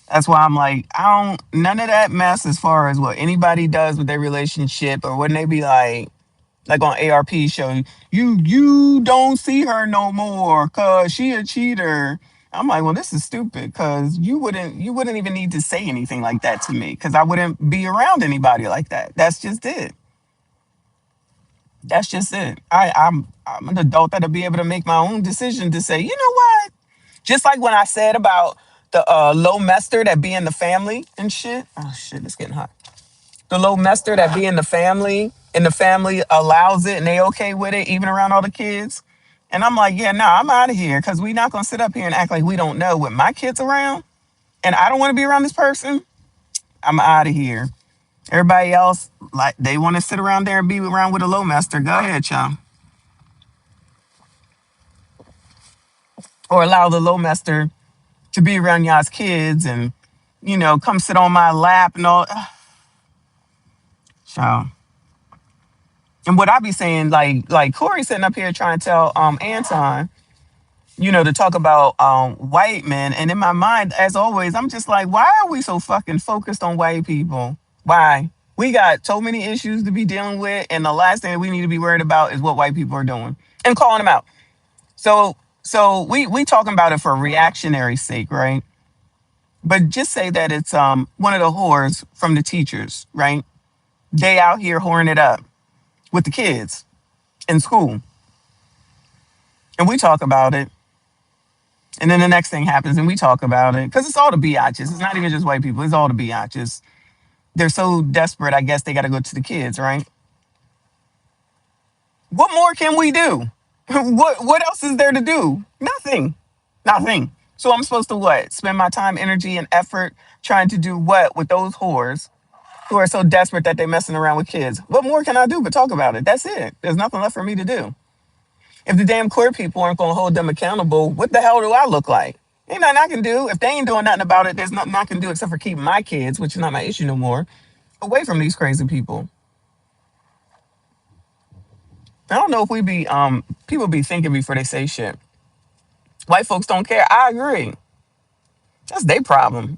That's why I'm like, I don't none of that mess as far as what anybody does with their relationship or when they be like on ARP show, you don't see her no more cause she a cheater. I'm like, well, this is stupid because you wouldn't even need to say anything like that to me because I wouldn't be around anybody like that. That's just it. That's just it. I'm an adult that'll be able to make my own decision to say, you know what? Just like when I said about the low mester that be in the family and shit. Oh shit, it's getting hot. The low mester that be in the family and the family allows it and they okay with it, even around all the kids. And I'm like, yeah, no, I'm out of here because we not gonna sit up here and act like we don't know with my kids around and I don't want to be around this person. I'm out of here. Everybody else, like they want to sit around there and be around with a low master. Go ahead, y'all. Or allow the low master to be around y'all's kids and, come sit on my lap and all. Y'all. And what I be saying, like Corey sitting up here trying to tell Anton, to talk about white men. And in my mind, as always, I'm just like, why are we so fucking focused on white people? Why? We got so many issues to be dealing with, and the last thing we need to be worried about is what white people are doing and calling them out. So we talking about it for reactionary sake, right? But just say that it's one of the whores from the teachers, right? They out here whoring it up with the kids in school. And we talk about it. And then the next thing happens and we talk about it. Because it's all the biatches. It's not even just white people. It's all the biatches. They're so desperate, I guess they got to go to the kids, right? What more can we do? What else is there to do? Nothing. Nothing. So I'm supposed to what? Spend my time, energy, and effort trying to do what with those whores who are so desperate that they're messing around with kids? What more can I do but talk about it? That's it. There's nothing left for me to do. If the damn queer people aren't going to hold them accountable, what the hell do I look like? Ain't nothing I can do. If they ain't doing nothing about it, there's nothing I can do except for keep my kids, which is not my issue no more, away from these crazy people. I don't know if we be people be thinking before they say shit. White folks don't care. I agree. That's their problem.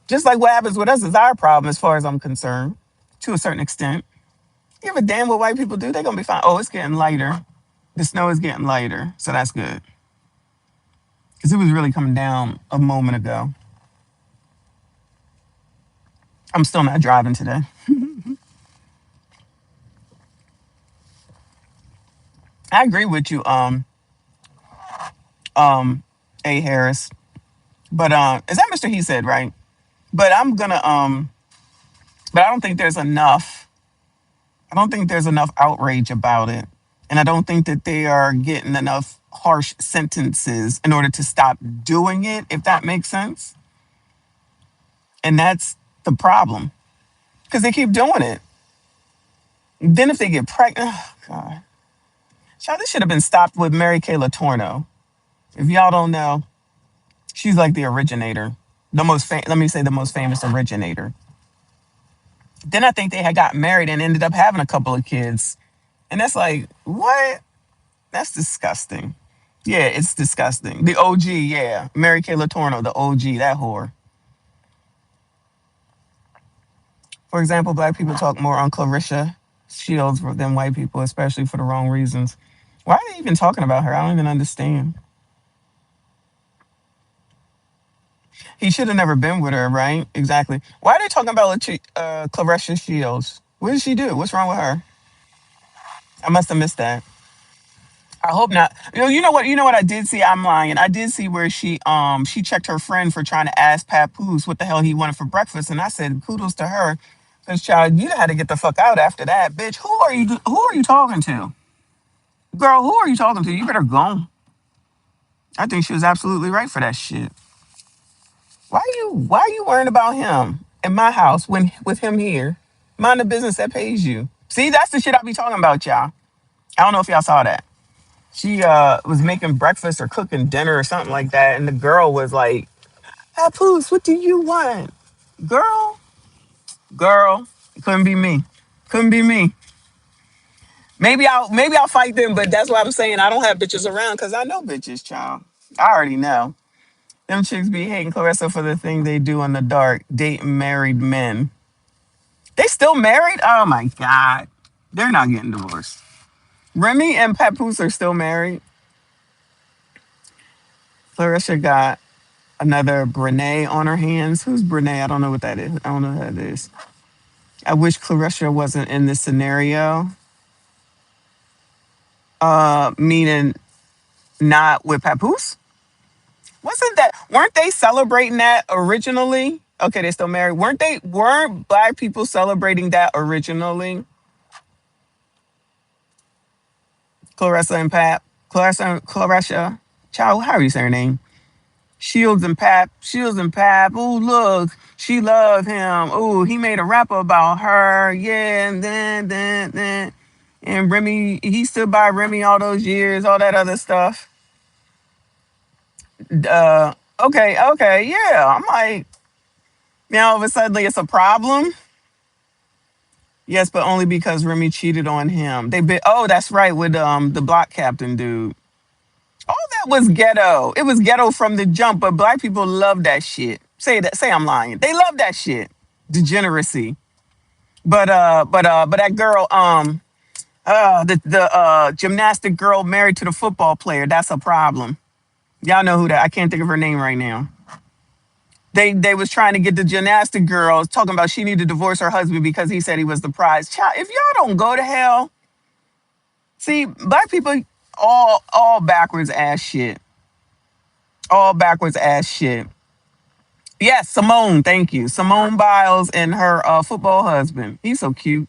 Just like what happens with us is our problem as far as I'm concerned, to a certain extent. Give a damn what white people do, they're gonna be fine. Oh, it's getting lighter. The snow is getting lighter, so that's good. Because it was really coming down a moment ago. I'm still not driving today. I agree with you, um, A. Harris. But is that Mr. He said, right? But I'm gonna but I don't think there's enough. I don't think there's enough outrage about it. And I don't think that they are getting enough harsh sentences in order to stop doing it, if that makes sense. And that's the problem. Because they keep doing it. Then if they get pregnant, oh God. Child, this should have been stopped with Mary Kay Letourneau. If y'all don't know, she's like the originator, let me say the most famous originator. Then I think they had got married and ended up having a couple of kids, and that's like what? That's disgusting. Yeah, it's disgusting. The OG, yeah, Mary Kay Letourneau, the OG, that whore. For example, black people talk more on Clarissa Shields than white people, especially for the wrong reasons. Why are they even talking about her? I don't even understand. He should have never been with her, right? Exactly. Why are they talking about Clarissa Shields? What did she do? What's wrong with her? I must have missed that. I hope not. You know what? You know what I did see? I'm lying. I did see where she checked her friend for trying to ask Papoose what the hell he wanted for breakfast, and I said kudos to her, because child, you had to get the fuck out after that, bitch. Who are you talking to, girl? Who are you talking to? You better go. I think she was absolutely right for that shit. Why you worrying about him in my house when with him here? Mind the business that pays you. See, that's the shit I be talking about, y'all. I don't know if y'all saw that. She was making breakfast or cooking dinner or something like that, and the girl was like, Papoose, what do you want? Girl, girl, it couldn't be me. Couldn't be me. Maybe I'll fight them, but that's why I'm saying I don't have bitches around because I know bitches, child. I already know. Them chicks be hating Clarissa for the thing they do in the dark, dating married men. They still married? Oh my God. They're not getting divorced. Remy and Papoose are still married. Clarissa got another Brene on her hands. Who's Brene? I don't know what that is. I don't know who that is. I wish Clarissa wasn't in this scenario. Meaning not with Papoose. Weren't they celebrating that originally? Okay, they still married. Weren't black people celebrating that originally? Clarissa and Pap. Clarissa. Child, how do you say her name? Shields and Pap. Ooh, look, she loved him. Ooh, he made a rap about her. Yeah, and then. And Remy, he stood by Remy all those years, all that other stuff. Okay, yeah. I'm like, now all of a sudden it's a problem. Yes, but only because Remy cheated on him. Oh, that's right, with the block captain dude. All that was ghetto. It was ghetto from the jump, but black people love that shit. Say I'm lying. They love that shit. Degeneracy. But that girl, the gymnastic girl married to the football player, that's a problem. Y'all know who that. I can't think of her name right now. They was trying to get the gymnastic girl talking about she needed to divorce her husband because he said he was the prize. Child, if y'all don't go to hell, see, black people all backwards ass shit. All backwards ass shit. Yes, Simone, thank you. Simone Biles and her football husband. He's so cute.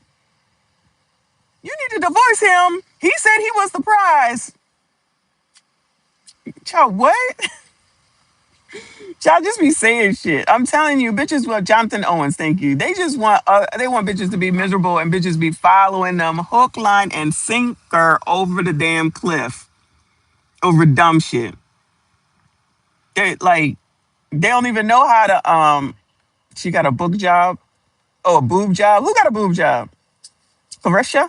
You need to divorce him. He said he was the prize. Child, what? Y'all just be saying shit. I'm telling you, bitches want Jonathan Owens. Thank you. They want bitches to be miserable and bitches be following them hook, line, and sinker over the damn cliff over dumb shit. They don't even know how to. She got a book job. Oh, a boob job. Who got a boob job? Clarissa.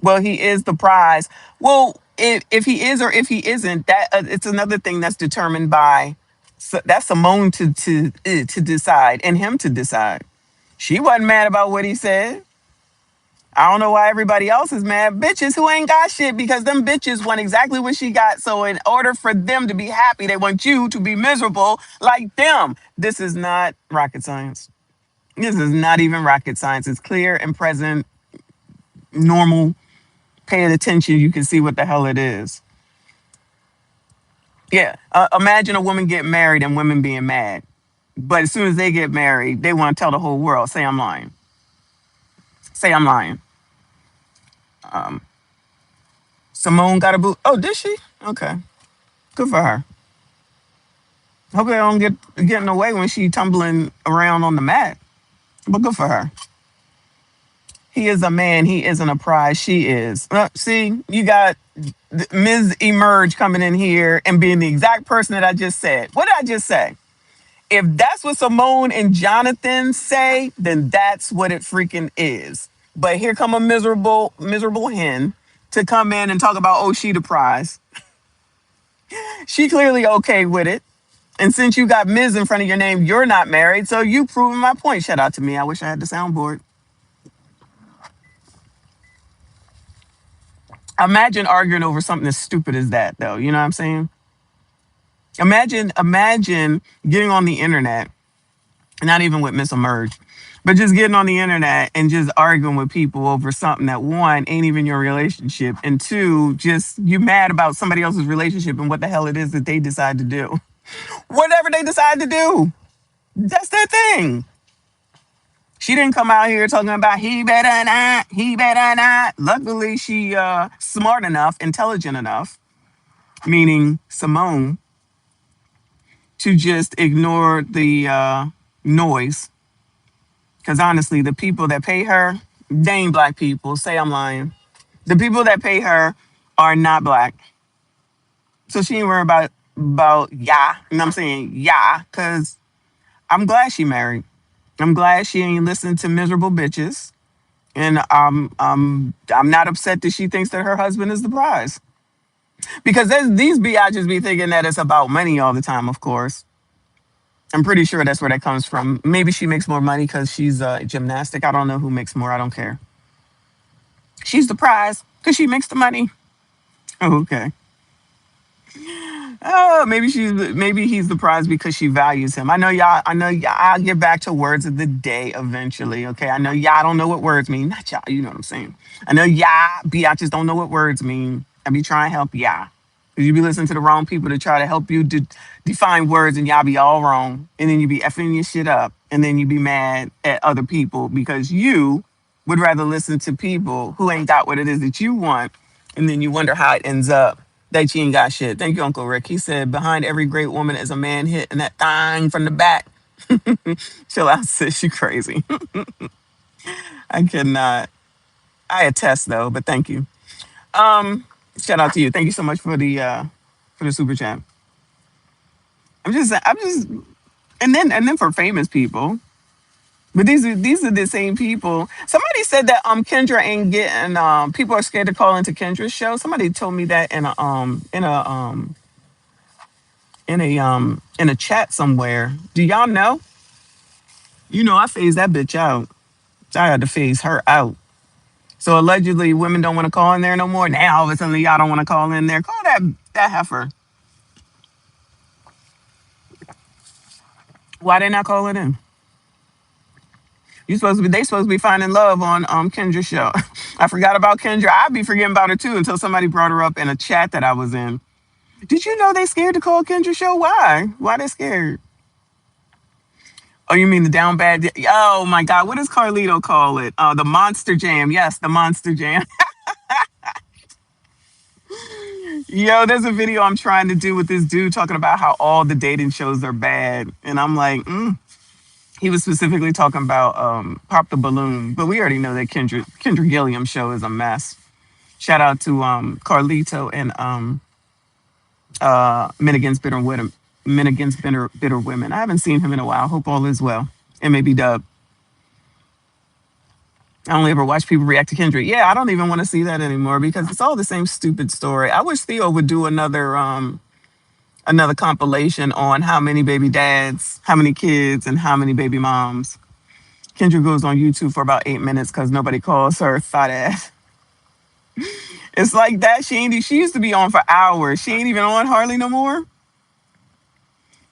Well, he is the prize. Well, if he is or if he isn't, that it's another thing that's determined by. So that's Simone to decide and him to decide. She wasn't mad about what he said. I don't know why everybody else is mad. Bitches who ain't got shit because them bitches want exactly what she got. So in order for them to be happy, they want you to be miserable like them. This is not rocket science. This is not even rocket science. It's clear and present, normal. Paying attention, you can see what the hell it is. Yeah, imagine a woman getting married and women being mad. But as soon as they get married, they want to tell the whole world, say I'm lying. Say I'm lying. Simone got a boot. Oh, did she? Okay. Good for her. Hope they don't get in the way when she tumbling around on the mat. But good for her. He is a man. He isn't a prize. She is. See, you got Ms. Emerge coming in here and being the exact person that I just said. What did I just say? If that's what Simone and Jonathan say, then that's what it freaking is. But here come a miserable hen to come in and talk about, oh, she the prize. She clearly okay with it. And since you got Ms. in front of your name, you're not married. So you proving my point. Shout out to me. I wish I had the soundboard. Imagine arguing over something as stupid as that, though. You know what I'm saying? Imagine getting on the internet, not even with Miss Emerge, but just getting on the internet and just arguing with people over something that one ain't even your relationship, and two, just you mad about somebody else's relationship and what the hell it is that they decide to do. Whatever they decide to do, that's their thing. She didn't come out here talking about he better not, he better not. Luckily, she smart enough, intelligent enough, meaning Simone, to just ignore the noise. Because honestly, the people that pay her, they ain't black people. Say I'm lying. The people that pay her are not black. So she ain't worried about yeah. You know what I'm saying? Yeah. Because I'm glad she married. I'm glad she ain't listening to miserable bitches. And I'm not upset that she thinks that her husband is the prize. Because these biatches be thinking that it's about money all the time, of course. I'm pretty sure that's where that comes from. Maybe she makes more money because she's gymnastic. I don't know who makes more. I don't care. She's the prize because she makes the money. Oh, okay. Oh, maybe he's the prize because she values him. I know y'all. I'll get back to words of the day eventually. Okay. I know y'all don't know what words mean. Not y'all. You know what I'm saying. I know y'all biatches don't know what words mean. I be trying to help y'all. Because you be listening to the wrong people to try to help you define words and y'all be all wrong. And then you be effing your shit up. And then you be mad at other people because you would rather listen to people who ain't got what it is that you want. And then you wonder how it ends up that you ain't got shit. Thank you, Uncle Rick. He said, behind every great woman is a man hitting that thing from the back. Chill out, sis. You crazy. I cannot. I attest though, but thank you. Shout out to you. Thank you so much for the super chat. I'm just and then for famous people. But these are the same people. Somebody said that Kendra ain't getting people are scared to call into Kendra's show. Somebody told me that in a chat somewhere. Do y'all know? You know I phased that bitch out. I had to phase her out. So allegedly women don't want to call in there no more. Now all of a sudden y'all don't want to call in there. Call that heifer. Why they not calling in? They supposed to be finding love on Kendra's show. I forgot about Kendra. I'd be forgetting about her too until somebody brought her up in a chat that I was in. Did you know they scared to call Kendra's show? Why? Why they scared? Oh, you mean the down bad? Oh my God, what does Carlito call it? The Monster Jam. Yes, the Monster Jam. Yo, there's a video I'm trying to do with this dude talking about how all the dating shows are bad, and I'm like, He was specifically talking about Pop the Balloon, but we already know that Kendra Gilliam's show is a mess. Shout out to Carlito and Men Against Bitter Women. Men Against Bitter Women. I haven't seen him in a while. Hope all is well. And maybe Dub. I only ever watch people react to Kendrick. Yeah, I don't even want to see that anymore because it's all the same stupid story. I wish Theo would do another compilation on how many baby dads, how many kids, and how many baby moms. Kendra goes on YouTube for about 8 minutes because nobody calls her fat ass. It's like that. She used to be on for hours. She ain't even on hardly no more.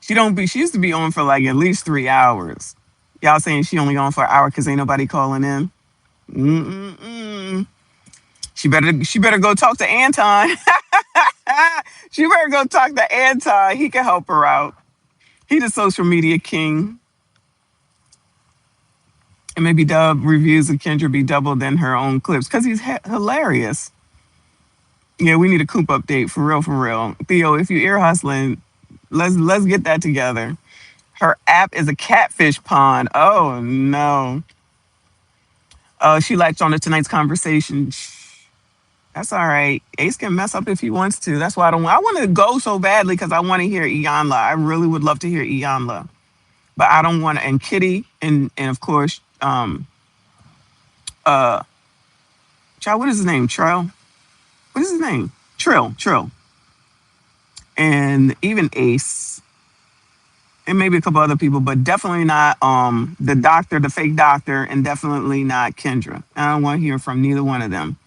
She used to be on for like at least 3 hours. Y'all saying she only on for an hour because ain't nobody calling in. Mm-mm-mm. She better go talk to Anton. She better go talk to Anton. He can help her out. He the social media king. And maybe Dub reviews of Kendra be doubled than her own clips because he's hilarious. Yeah, we need a Coop update for real, for real. Theo, if you ear hustling, let's get that together. Her app is a catfish pond. Oh no. She latched on to tonight's conversation. That's all right. Ace can mess up if he wants to. That's why I don't. I want to go so badly because I want to hear Iyanla. I really would love to hear Iyanla, but I don't want to. And Kitty and of course, child, what is his name? Trill. What is his name? Trill, and even Ace, and maybe a couple other people, but definitely not the doctor, the fake doctor, and definitely not Kendra. I don't want to hear from neither one of them.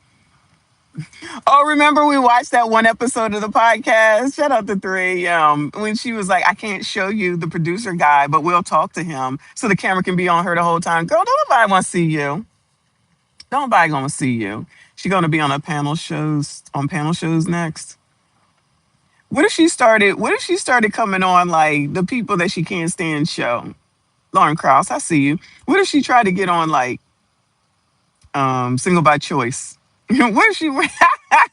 Oh, remember we watched that one episode of the podcast? Shout out to Three. When she was like, I can't show you the producer guy, but we'll talk to him so the camera can be on her the whole time. Girl, don't nobody want to see you. Nobody gonna see you. She gonna be on panel shows next. What if she started coming on like the people that she can't stand show? Lauren Krause, I see you. What if she tried to get on like single by choice? what if she what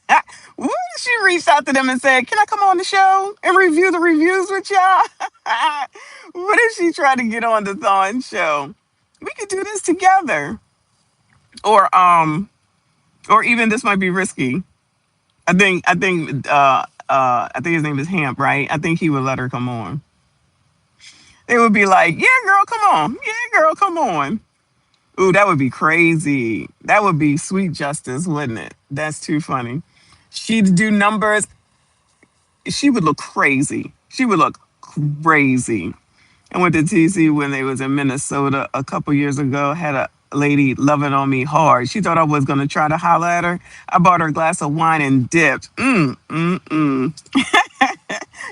if she reached out to them and said, "Can I come on the show and review the reviews with y'all?" What if she tried to get on the Thorn show? We could do this together. Or even this might be risky. I think his name is Hamp, right? I think he would let her come on. It would be like, yeah, girl, come on. Yeah, girl, come on. Ooh, that would be crazy. That would be sweet justice, wouldn't it? That's too funny. She'd do numbers. She would look crazy. She would look crazy. I went to TC when they was in Minnesota a couple years ago. Had a lady loving on me hard. She thought I was gonna try to holler at her. I bought her a glass of wine and dipped. Getting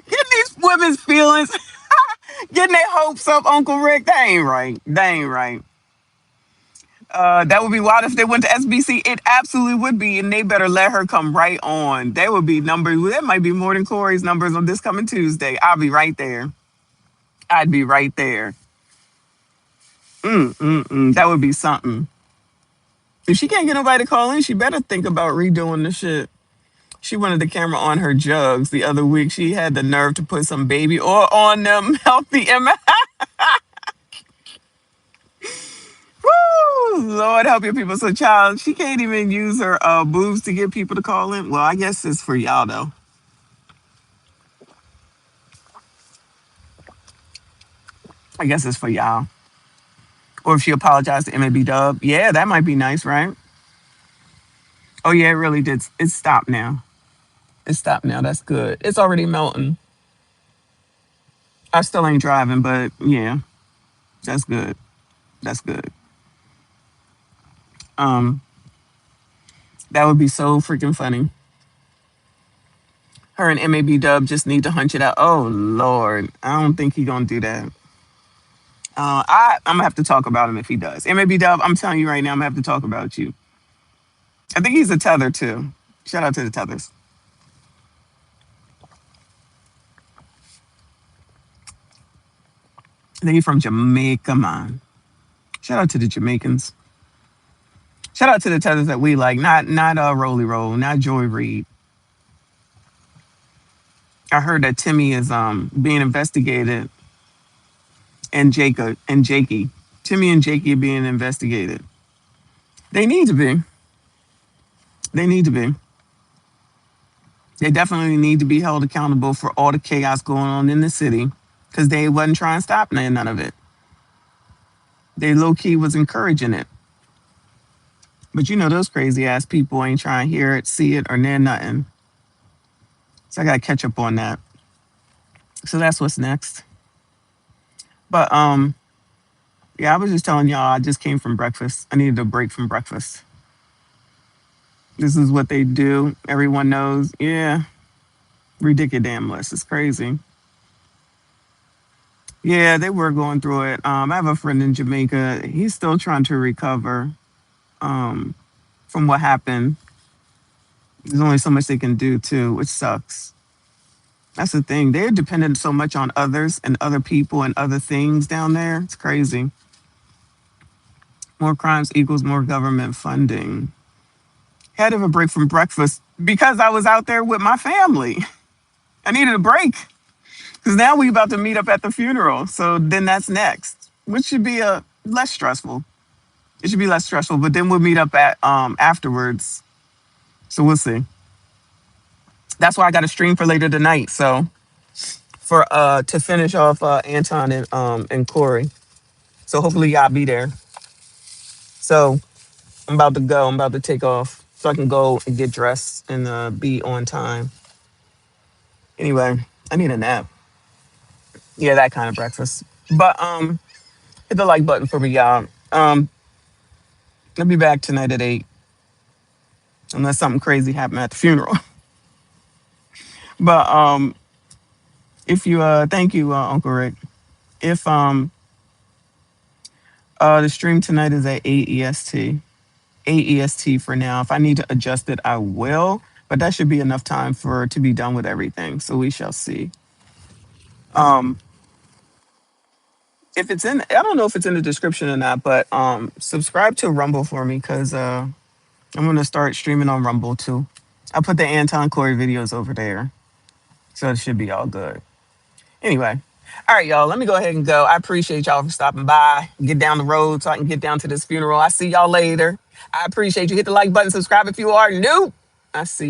these women's feelings, getting their hopes up, Uncle Rick. That ain't right. That ain't right. That would be wild if they went to SBC. It absolutely would be, and they better let her come right on. There would be numbers. That might be more than Corey's numbers on this coming Tuesday. I'll be right there. I'd be right there. That would be something. If she can't get nobody to call in, she better think about redoing the shit. She wanted the camera on her jugs the other week. She had the nerve to put some baby oil on them. Healthy Woo! Lord help your people. So, child, she can't even use her boobs to get people to call in. Well, I guess it's for y'all, though. I guess it's for y'all. Or if she apologized to MAB Dub. Yeah, that might be nice, right? Oh, yeah, it really did. It's stopped now. It's stopped now. That's good. It's already melting. I still ain't driving, but yeah, that's good. That's good. Um, that would be so freaking funny. Her and MAB Dub just need to hunch it out. Oh Lord, I don't think he gonna do that. I'm gonna have to talk about him if he does. MAB Dub, I'm telling you right now, I'm gonna have to talk about you. I think he's a tether too. Shout out to the tethers. I think he's from Jamaica, man. Shout out to the Jamaicans. Shout out to the tethers that we like, not Rolly Roll, not Joy Reid. I heard that Timmy is being investigated and Jacob and Jakey. Timmy and Jakey are being investigated. They need to be. They need to be. They definitely need to be held accountable for all the chaos going on in the city because they wasn't trying to stop none of it. They low key was encouraging it. But you know, those crazy ass people ain't trying to hear it, see it, or near nothing. So I got to catch up on that. So that's what's next. But yeah, I was just telling y'all I just came from breakfast. I needed a break from breakfast. This is what they do. Everyone knows. Yeah, ridiculous. It's crazy. Yeah, they were going through it. I have a friend in Jamaica. He's still trying to recover from what happened. There's only so much they can do too, which sucks. That's the thing. They're dependent so much on others and other people and other things down there. It's crazy. More crimes equals more government funding. Had to have a break from breakfast because I was out there with my family. I needed a break because now we about to meet up at the funeral. So then that's next, which should be a less stressful. It should be less stressful. But then we'll meet up at afterwards. So we'll see. That's why I got a stream for later tonight. So for to finish off Anton and Corey. So hopefully y'all be there. So I'm about to go. I'm about to take off so I can go and get dressed and be on time. Anyway, I need a nap. Yeah, that kind of breakfast. But hit the like button for me, y'all. I'll be back tonight at 8, unless something crazy happened at the funeral. But if you thank you, Uncle Rick. If the stream tonight is at 8 EST. 8 EST for now. If I need to adjust it, I will. But that should be enough time for to be done with everything. So we shall see. Um, if it's in, I don't know if it's in the description or not, but subscribe to Rumble for me because I'm gonna start streaming on Rumble too. I put the Anton Corey videos over there, so it should be all good. Anyway, all right, y'all. Let me go ahead and go. I appreciate y'all for stopping by. Get down the road so I can get down to this funeral. I see y'all later. I appreciate you. Hit the like button, subscribe if you are new. I see.